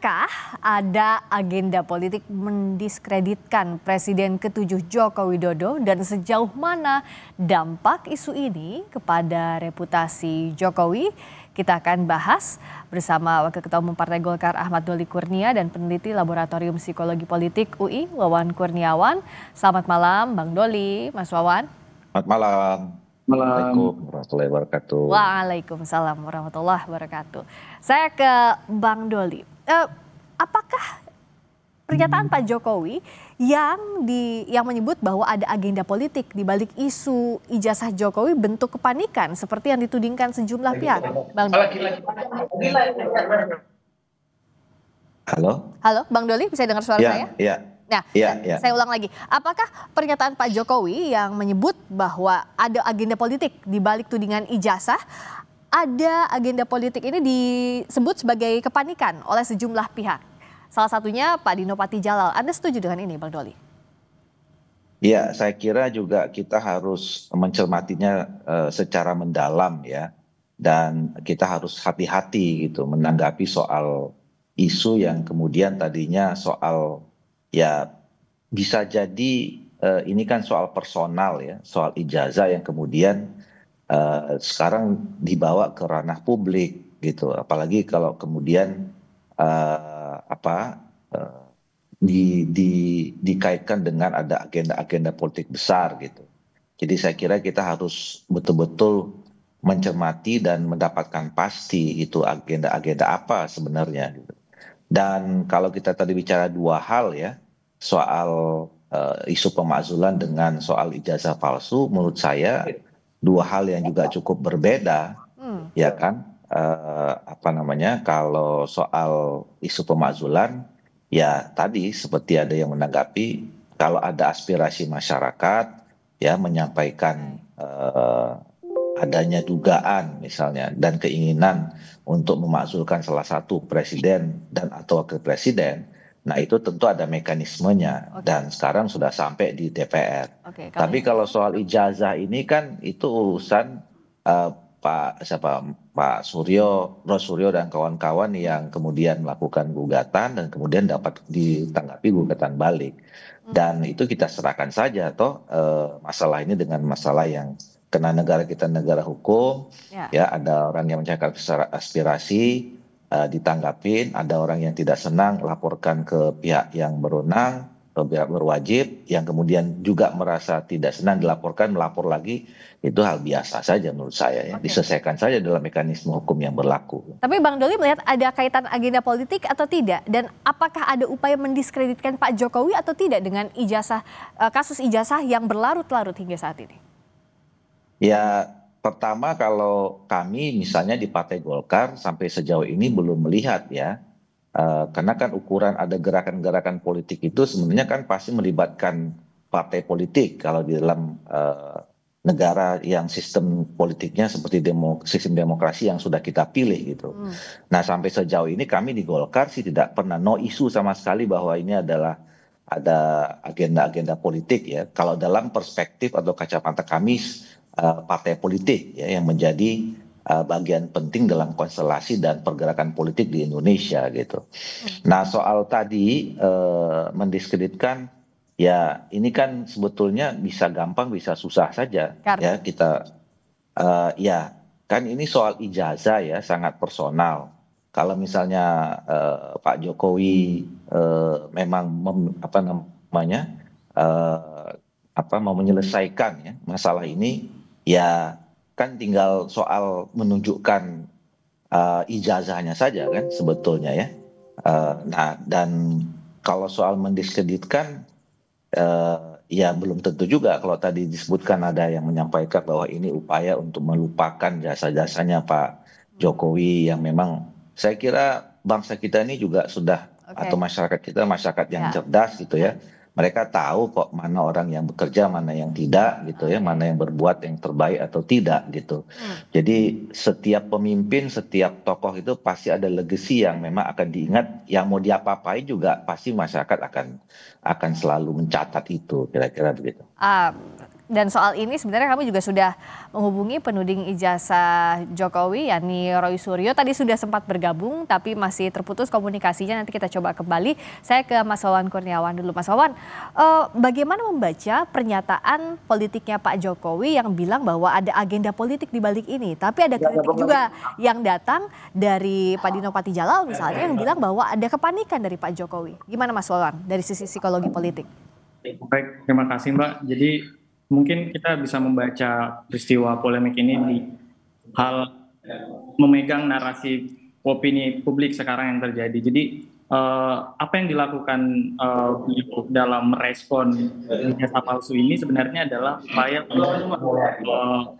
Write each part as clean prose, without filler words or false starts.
Apakah ada agenda politik mendiskreditkan Presiden ke-7 Joko Widodo dan sejauh mana dampak isu ini kepada reputasi Jokowi? Kita akan bahas bersama Wakil Ketua Umum Partai Golkar Ahmad Doli Kurnia dan peneliti Laboratorium Psikologi Politik UI Wawan Kurniawan. Selamat malam Bang Doli, Mas Wawan. Selamat malam. Assalamualaikum warahmatullahi wabarakatuh. Waalaikumsalam warahmatullahi wabarakatuh. Saya ke Bang Doli. Apakah pernyataan Pak Jokowi yang menyebut bahwa ada agenda politik di balik isu ijazah Jokowi bentuk kepanikan seperti yang ditudingkan sejumlah pihak, Bang Doli? Halo, Bang Doli, bisa dengar suara saya? Iya. Nah, saya ulang lagi. Apakah pernyataan Pak Jokowi yang menyebut bahwa ada agenda politik di balik tudingan ijazah, ada agenda politik ini disebut sebagai kepanikan oleh sejumlah pihak? Salah satunya Pak Dino Patijalal. Anda setuju dengan ini, Bang Doli? Iya, saya kira juga kita harus mencermatinya secara mendalam ya. Dan kita harus hati-hati gitu menanggapi soal isu yang kemudian tadinya soal ya bisa jadi ini kan soal personal ya, soal ijazah yang kemudian sekarang dibawa ke ranah publik gitu. Apalagi kalau kemudian dikaitkan dengan ada agenda-agenda politik besar gitu. Jadi saya kira kita harus betul-betul mencermati dan mendapatkan pasti itu agenda-agenda apa sebenarnya gitu. Dan kalau kita tadi bicara dua hal ya, soal isu pemakzulan dengan soal ijazah palsu, menurut saya dua hal yang juga cukup berbeda, ya kan? Kalau soal isu pemakzulan, ya tadi seperti ada yang menanggapi kalau ada aspirasi masyarakat, ya menyampaikan adanya dugaan misalnya dan keinginan untuk memakzulkan salah satu presiden dan atau wakil presiden, nah itu tentu ada mekanismenya dan sekarang sudah sampai di DPR. Tapi kalau soal ijazah ini kan itu urusan Pak Suryo dan kawan-kawan yang kemudian melakukan gugatan dan kemudian dapat ditanggapi gugatan balik. Dan itu kita serahkan saja masalah ini dengan masalah yang karena negara kita negara hukum, ya ada orang yang mencakap aspirasi ditanggapin, ada orang yang tidak senang laporkan ke pihak yang berwenang, ke pihak berwajib, yang kemudian juga merasa tidak senang dilaporkan, melapor lagi, itu hal biasa saja menurut saya ya, diselesaikan saja dalam mekanisme hukum yang berlaku. Tapi Bang Doli melihat ada kaitan agenda politik atau tidak, dan apakah ada upaya mendiskreditkan Pak Jokowi atau tidak dengan kasus ijazah yang berlarut-larut hingga saat ini? Ya, pertama kalau kami misalnya di Partai Golkar sampai sejauh ini belum melihat ya, karena kan ukuran ada gerakan-gerakan politik itu sebenarnya kan pasti melibatkan partai politik kalau di dalam negara yang sistem politiknya seperti sistem demokrasi yang sudah kita pilih gitu. Nah sampai sejauh ini kami di Golkar sih tidak pernah no isu sama sekali bahwa ini adalah ada agenda-agenda politik ya. Kalau dalam perspektif atau kacamata kami partai politik ya yang menjadi bagian penting dalam konstelasi dan pergerakan politik di Indonesia gitu. Nah soal tadi mendiskreditkan ya ini kan sebetulnya bisa gampang bisa susah saja ya kita ya kan ini soal ijazah ya sangat personal. Kalau misalnya Pak Jokowi memang mau menyelesaikan ya masalah ini, ya kan tinggal soal menunjukkan ijazahnya saja kan sebetulnya ya. Nah dan kalau soal mendiskreditkan ya belum tentu juga kalau tadi disebutkan ada yang menyampaikan bahwa ini upaya untuk melupakan jasa-jasanya Pak Jokowi yang memang saya kira bangsa kita ini juga sudah atau masyarakat kita masyarakat yang cerdas gitu ya. Mereka tahu kok mana orang yang bekerja, mana yang tidak gitu ya, mana yang berbuat yang terbaik atau tidak gitu. Jadi setiap pemimpin, setiap tokoh itu pasti ada legacy yang memang akan diingat, yang mau diapa-apain juga pasti masyarakat akan selalu mencatat itu, kira-kira begitu. Dan soal ini sebenarnya kami juga sudah menghubungi penuding ijazah Jokowi, yakni Roy Suryo. Tadi sudah sempat bergabung, tapi masih terputus komunikasinya. Nanti kita coba kembali. Saya ke Mas Wawan Kurniawan dulu. Mas Wawan, bagaimana membaca pernyataan politiknya Pak Jokowi yang bilang bahwa ada agenda politik di balik ini? Tapi ada kritik juga yang datang dari Pak Dino Patijalal misalnya yang bilang bahwa ada kepanikan dari Pak Jokowi. Gimana Mas Wawan dari sisi psikologi politik? Baik, terima kasih Mbak. Jadi mungkin kita bisa membaca peristiwa polemik ini di hal memegang narasi opini publik sekarang yang terjadi. Jadi apa yang dilakukan dalam merespon ijazah palsu ini sebenarnya adalah upaya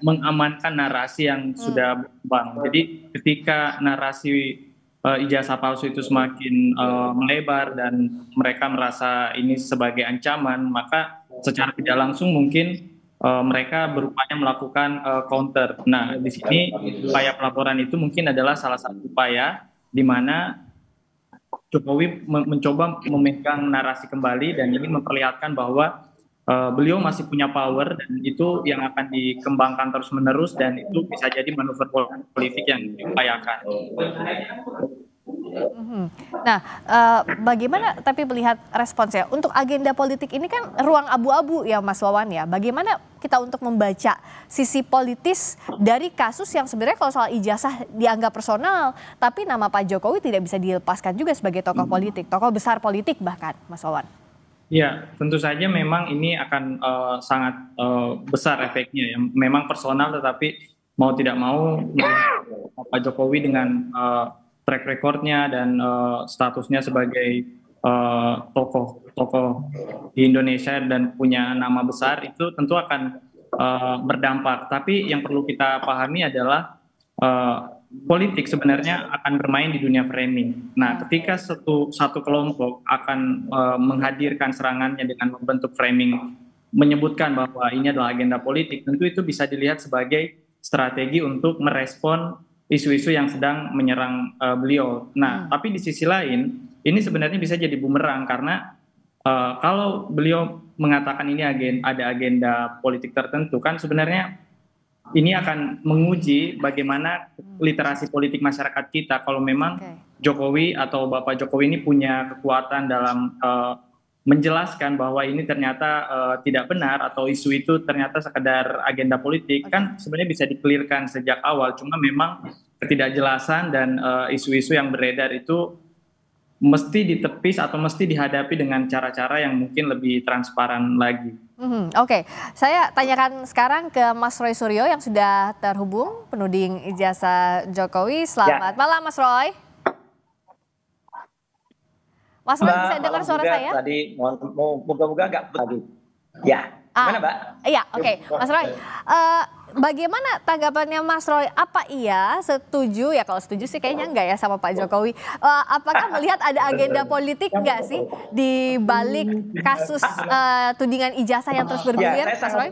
mengamankan narasi yang sudah berkembang. Jadi ketika narasi ijazah palsu itu semakin melebar dan mereka merasa ini sebagai ancaman, maka secara tidak langsung mungkin mereka berupaya melakukan counter. Nah, di sini upaya pelaporan itu mungkin adalah salah satu upaya di mana Jokowi mencoba memegang narasi kembali dan ini memperlihatkan bahwa beliau masih punya power dan itu yang akan dikembangkan terus-menerus dan itu bisa jadi manuver politik yang diupayakan. Nah, bagaimana tapi melihat responsnya untuk agenda politik ini kan ruang abu-abu ya Mas Wawan ya. Bagaimana kita untuk membaca sisi politis dari kasus yang sebenarnya kalau soal ijazah dianggap personal, tapi nama Pak Jokowi tidak bisa dilepaskan juga sebagai tokoh politik, tokoh besar politik bahkan, Mas Wawan. Ya, tentu saja memang ini akan sangat besar efeknya ya. Memang personal tetapi mau tidak mau Pak Jokowi dengan track recordnya dan statusnya sebagai tokoh di Indonesia dan punya nama besar itu tentu akan berdampak. Tapi yang perlu kita pahami adalah politik sebenarnya akan bermain di dunia framing. Nah, ketika satu kelompok akan menghadirkan serangannya dengan membentuk framing menyebutkan bahwa ini adalah agenda politik, tentu itu bisa dilihat sebagai strategi untuk merespon isu-isu yang sedang menyerang beliau. Nah, tapi di sisi lain, ini sebenarnya bisa jadi bumerang karena kalau beliau mengatakan ini ada agenda politik tertentu, kan sebenarnya ini akan menguji bagaimana literasi politik masyarakat kita kalau memang Jokowi atau Bapak Jokowi ini punya kekuatan dalam menjelaskan bahwa ini ternyata tidak benar atau isu itu ternyata sekedar agenda politik, kan sebenarnya bisa dikelirkan sejak awal. Cuma memang ketidakjelasan dan isu-isu yang beredar itu mesti ditepis atau mesti dihadapi dengan cara-cara yang mungkin lebih transparan lagi. Oke, saya tanyakan sekarang ke Mas Roy Suryo yang sudah terhubung, penuding ijazah Jokowi. Selamat malam Mas Roy. Mas Roy bisa dengar suara saya? Tadi moga-moga nggak tadi. Ya, gimana Mbak? Iya, oke. Mas Roy, bagaimana tanggapannya Mas Roy? Apa iya setuju, ya kalau setuju sih kayaknya enggak ya sama Pak Jokowi. Apakah melihat ada agenda politik enggak sih di balik kasus tudingan ijazah yang terus bergulir, Mas Roy?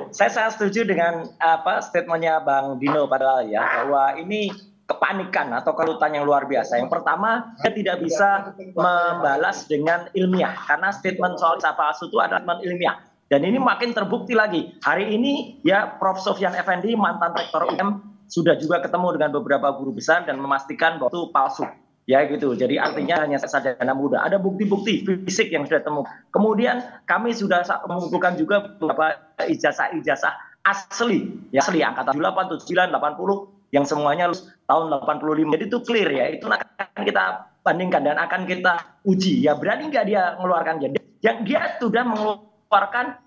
Saya sangat setuju dengan statementnya Bang Dino padahal ya, bahwa ini kepanikan atau kerutan yang luar biasa. Yang pertama, dia tidak bisa membalas dengan ilmiah karena statement soal ijazah palsu itu adalah statement ilmiah. Dan ini makin terbukti lagi. Hari ini ya Prof. Sofyan Effendi, mantan rektor UM, sudah juga ketemu dengan beberapa guru besar dan memastikan bahwa itu palsu. Ya gitu. Jadi artinya hanya sarjana muda. Ada bukti-bukti fisik yang sudah temu. Kemudian kami sudah mengumpulkan juga beberapa ijazah-ijazah asli. Ya asli angkatan 78, 79, 80 yang semuanya lulus tahun 85. Jadi itu clear ya. Itu akan kita bandingkan dan akan kita uji. Ya berani nggak dia mengeluarkan jadi yang dia sudah mengeluarkan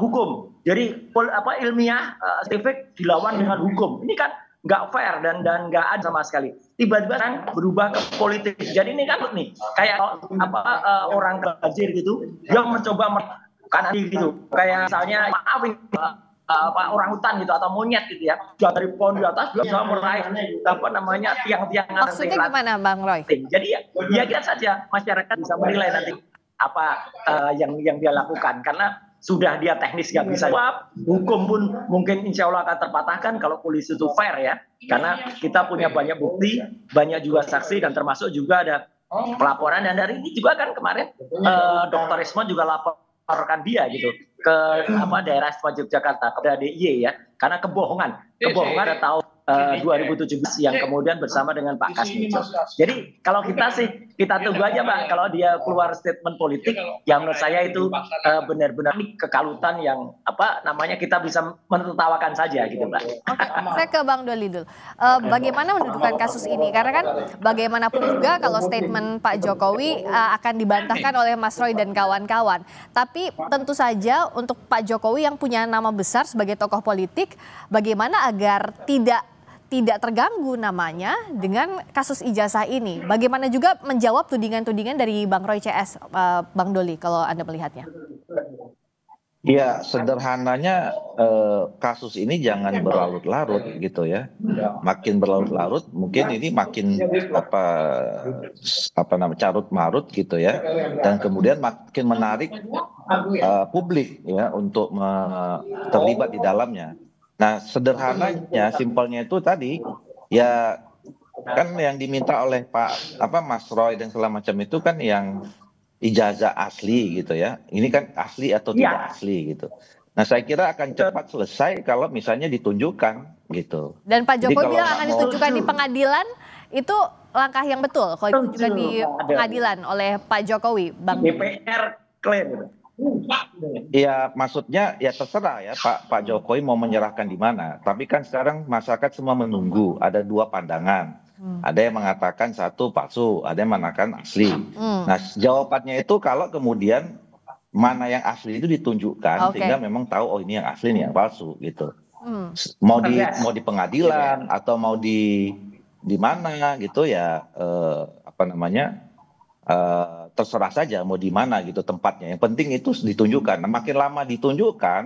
hukum. Jadi ilmiah saintifik dilawan dengan hukum. Ini kan nggak fair dan nggak ada sama sekali. Tiba-tiba kan berubah ke politik. Jadi ini kan nih kayak orang banjir gitu yang mencoba kanan gitu. Kayak misalnya maafin orang hutan gitu atau monyet gitu ya, dari pohon di atas dia bisa meraih tiang-tiang. Maksudnya gimana Bang Roy? Jadi ya lihat saja masyarakat bisa menilai nanti apa yang dia lakukan karena sudah dia teknis nggak bisa jawab, hukum pun mungkin insya Allah akan terpatahkan kalau polisi itu fair ya, karena kita punya banyak bukti, banyak juga saksi dan termasuk juga ada pelaporan dan dari ini juga kan kemarin Dr. Rismon juga lapor melaporkan dia gitu ke daerah istimewa Yogyakarta, kepada DIY ya, karena kebohongan tahun 2017 yang kemudian bersama dengan Pak Kasmijo. Jadi kalau kita tunggu aja Pak, kalau dia keluar statement politik yang menurut saya itu benar-benar kekalutan yang kita bisa menertawakan saja gitu Pak. Oke, saya ke Bang Doli dulu. Bagaimana mendudukan kasus ini? Karena kan bagaimanapun juga kalau statement Pak Jokowi akan dibantahkan oleh Mas Roy dan kawan-kawan. Tapi tentu saja untuk Pak Jokowi yang punya nama besar sebagai tokoh politik, bagaimana agar tidak terganggu namanya dengan kasus ijazah ini? Bagaimana juga menjawab tudingan-tudingan dari Bang Roy CS, Bang Doli, kalau Anda melihatnya? Ya, sederhananya kasus ini jangan berlarut-larut gitu ya. Makin berlarut-larut, mungkin ini makin carut marut gitu ya. Dan kemudian makin menarik publik ya untuk terlibat di dalamnya. Nah, sederhananya, simpelnya itu tadi ya kan yang diminta oleh Mas Roy dan segala macam itu kan yang ijazah asli gitu ya. Ini kan asli atau tidak asli gitu. Nah, saya kira akan cepat selesai kalau misalnya ditunjukkan gitu. Dan Pak Jokowi bilang akan ditunjukkan di pengadilan, itu langkah yang betul kalau ditunjukkan di pengadilan oleh Pak Jokowi, Bang. DPR klaim. Ya, maksudnya ya terserah ya Pak Jokowi mau menyerahkan di mana. Tapi kan sekarang masyarakat semua menunggu. Ada dua pandangan. Ada yang mengatakan satu palsu, ada yang mengatakan asli. Nah, jawabannya itu kalau kemudian mana yang asli itu ditunjukkan, sehingga memang tahu oh ini yang asli, ini yang palsu gitu. Mau di pengadilan atau mau di mana gitu ya terserah saja mau di mana gitu tempatnya. Yang penting itu ditunjukkan. Nah, makin lama ditunjukkan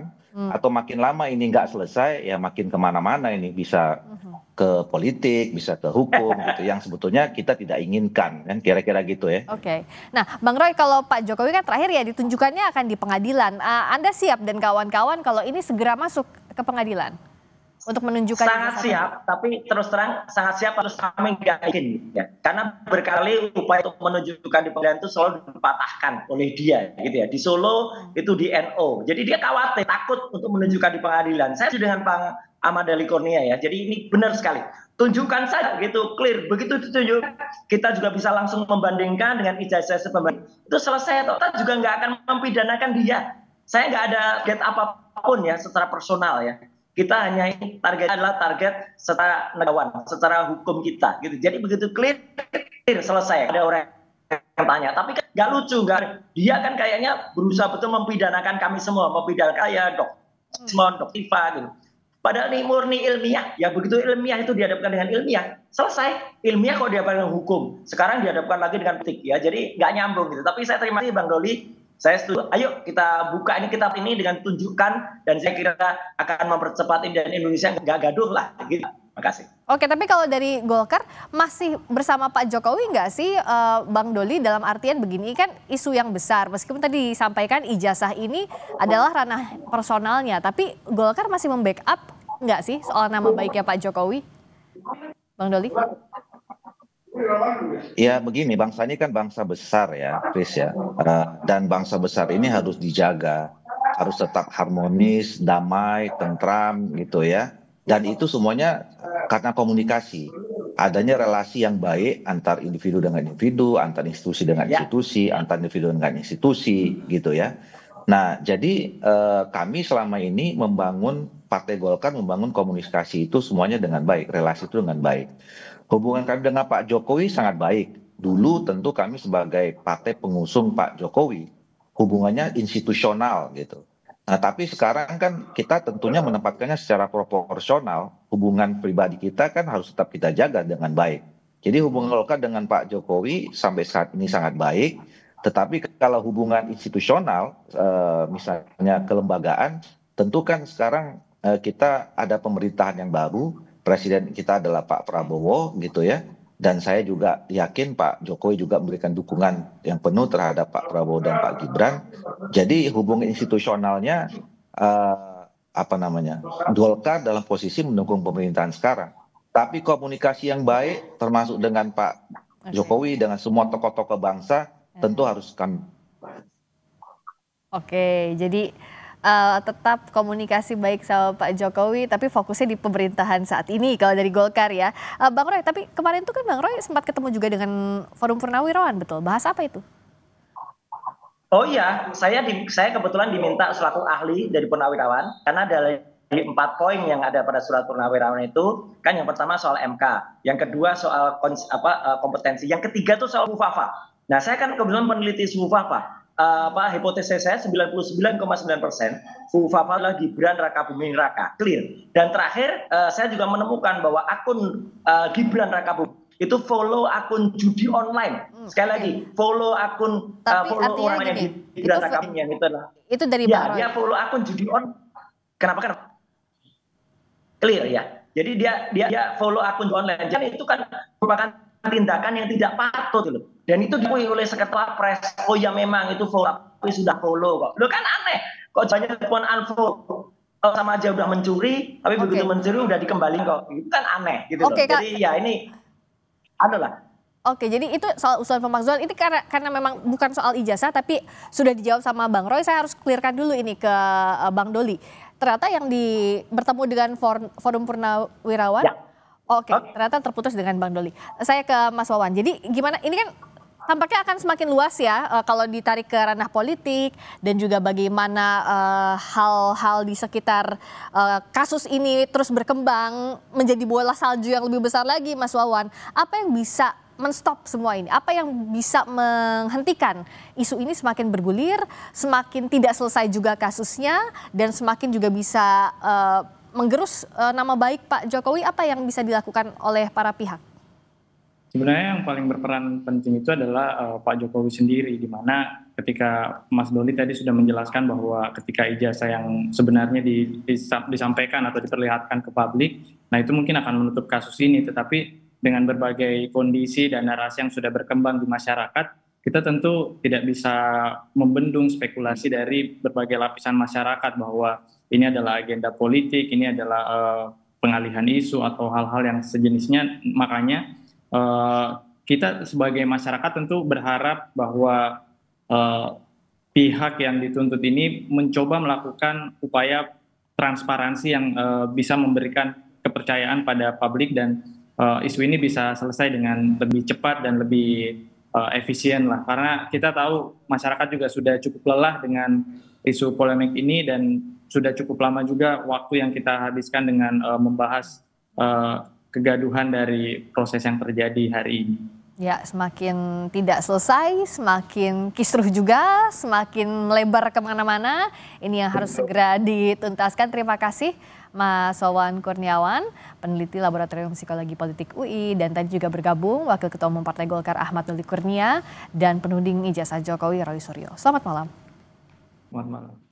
atau makin lama ini nggak selesai, ya makin kemana-mana ini, bisa ke politik, bisa ke hukum gitu, yang sebetulnya kita tidak inginkan kan, kira-kira gitu ya. Oke. Nah, Bang Roy, kalau Pak Jokowi kan terakhir ya ditunjukkannya akan di pengadilan. Anda siap dan kawan-kawan kalau ini segera masuk ke pengadilan? Untuk menunjukkan sangat siap, tapi terus terang sangat siap harus kami nggak yakin ya, karena berkali upaya untuk menunjukkan di pengadilan itu selalu dipatahkan oleh dia gitu ya. Di Solo itu di NO, jadi dia khawatir, takut untuk menunjukkan di pengadilan. Saya sudah dengan Bang Ahmad Dali Kurnia ya, jadi ini benar sekali, tunjukkan saja gitu, clear. Begitu ditunjuk, kita juga bisa langsung membandingkan dengan ijazah pembanding itu selesai. Kita juga nggak akan mempidanakan dia. Saya nggak ada target apapun ya secara personal ya. Kita hanya target adalah target secara negarawan, secara hukum kita gitu. Jadi begitu clear selesai. Ada orang yang tanya, tapi kan nggak lucu, dia kan kayaknya berusaha betul mempidanakan kami semua, mempidanakan ya Dok Tifa gitu. Padahal ini murni ilmiah, ya begitu ilmiah itu dihadapkan dengan ilmiah, selesai. Ilmiah kok dihadapkan dengan hukum, sekarang dihadapkan lagi dengan politik ya, jadi nggak nyambung gitu. Tapi saya terima kasih Bang Doli. Saya setuju. Ayo kita buka kitab ini dengan tunjukkan, dan saya kira akan mempercepat ini dan Indonesia nggak gaduh lah. Gitu. Terima kasih. Oke, tapi kalau dari Golkar masih bersama Pak Jokowi nggak sih, Bang Doli, dalam artian begini, kan isu yang besar. Meskipun tadi disampaikan ijazah ini adalah ranah personalnya, tapi Golkar masih membackup nggak sih soal nama baiknya Pak Jokowi, Bang Doli? Ya begini, bangsa ini kan bangsa besar ya, Chris ya, dan bangsa besar ini harus dijaga, harus tetap harmonis, damai, tentram gitu ya, dan itu semuanya karena komunikasi, adanya relasi yang baik antar individu dengan individu, antar institusi dengan institusi, antar individu dengan institusi gitu ya. Nah, jadi kami selama ini Partai Golkar membangun komunikasi itu semuanya dengan baik, relasi itu dengan baik. Hubungan kami dengan Pak Jokowi sangat baik. Dulu tentu kami sebagai partai pengusung Pak Jokowi, hubungannya institusional gitu. Nah, tapi sekarang kan kita tentunya menempatkannya secara proporsional. Hubungan pribadi kita kan harus tetap kita jaga dengan baik. Jadi hubungan Golkar dengan Pak Jokowi sampai saat ini sangat baik. Tetapi kalau hubungan institusional, misalnya kelembagaan, tentu kan sekarang kita ada pemerintahan yang baru. Presiden kita adalah Pak Prabowo gitu ya, dan saya juga yakin Pak Jokowi juga memberikan dukungan yang penuh terhadap Pak Prabowo dan Pak Gibran. Jadi hubungan institusionalnya Golkar dalam posisi mendukung pemerintahan sekarang. Tapi komunikasi yang baik termasuk dengan Pak Jokowi dengan semua tokoh-tokoh bangsa tentu harus kami Oke, jadi tetap komunikasi baik sama Pak Jokowi, tapi fokusnya di pemerintahan saat ini kalau dari Golkar ya. Bang Roy, tapi kemarin tuh kan Bang Roy sempat ketemu juga dengan Forum Purnawirawan, betul? Bahas apa itu? Oh iya, saya kebetulan diminta selaku ahli dari Purnawirawan karena dari 4 poin yang ada pada surat Purnawirawan itu kan yang pertama soal MK, yang kedua soal kompetensi, yang ketiga tuh soal Mufafa. Nah saya kan kebetulan peneliti Mufafa. Hipotesis saya 99,9% Mufafa adalah Gibran Raka Buming Raka, clear. Dan terakhir saya juga menemukan bahwa akun Gibran Raka Buming itu follow akun judi online. Sekali lagi, follow akun follow orang yang Gibran Raka Buming yang itu adalah. Itu dari Bang Roy. Dia follow akun judi online. Kenapa? Clear ya. Jadi dia follow akun online. Jadi itu kan merupakan tindakan yang tidak patut gitu. Dan itu diakui oleh Sekretariat Pres. Oh ya memang itu follow, tapi sudah follow kok. Lo kan aneh. Kok banyak telepon unfollow. Sama aja udah mencuri, tapi begitu mencuri udah dikembaliin kok. Itu kan aneh gitu loh. Jadi ya ini adalah. Oke, jadi itu soal usulan pemakzulan ini karena memang bukan soal ijazah tapi sudah dijawab sama Bang Roy. Saya harus clearkan dulu ini ke Bang Doli. Ternyata yang bertemu dengan Forum Purnawirawan, ya. Oke, ternyata terputus dengan Bang Doli. Saya ke Mas Wawan. Jadi gimana? Ini kan tampaknya akan semakin luas ya kalau ditarik ke ranah politik dan juga bagaimana hal-hal di sekitar kasus ini terus berkembang menjadi bola salju yang lebih besar lagi, Mas Wawan. Apa yang bisa menstop semua ini? Apa yang bisa menghentikan isu ini semakin bergulir, semakin tidak selesai juga kasusnya, dan semakin juga bisa menggerus nama baik Pak Jokowi? Apa yang bisa dilakukan oleh para pihak? Sebenarnya yang paling berperan penting itu adalah Pak Jokowi sendiri, di mana ketika Mas Doli tadi sudah menjelaskan bahwa ketika ijazah yang sebenarnya disampaikan atau diperlihatkan ke publik, nah itu mungkin akan menutup kasus ini, tetapi dengan berbagai kondisi dan narasi yang sudah berkembang di masyarakat, kita tentu tidak bisa membendung spekulasi dari berbagai lapisan masyarakat bahwa ini adalah agenda politik, ini adalah pengalihan isu atau hal-hal yang sejenisnya. Makanya kita sebagai masyarakat tentu berharap bahwa pihak yang dituntut ini mencoba melakukan upaya transparansi yang bisa memberikan kepercayaan pada publik dan isu ini bisa selesai dengan lebih cepat dan lebih efisien lah. Karena kita tahu masyarakat juga sudah cukup lelah dengan isu polemik ini dan sudah cukup lama juga waktu yang kita habiskan dengan membahas kegaduhan dari proses yang terjadi hari ini. Ya, semakin tidak selesai, semakin kisruh juga, semakin melebar kemana-mana. Ini yang harus segera dituntaskan. Terima kasih Mas Wawan Kurniawan, peneliti Laboratorium Psikologi Politik UI, dan tadi juga bergabung Wakil Ketua Umum Partai Golkar Ahmad Doli Kurnia dan penuding ijazah Jokowi Roy Suryo. Selamat malam. Selamat malam.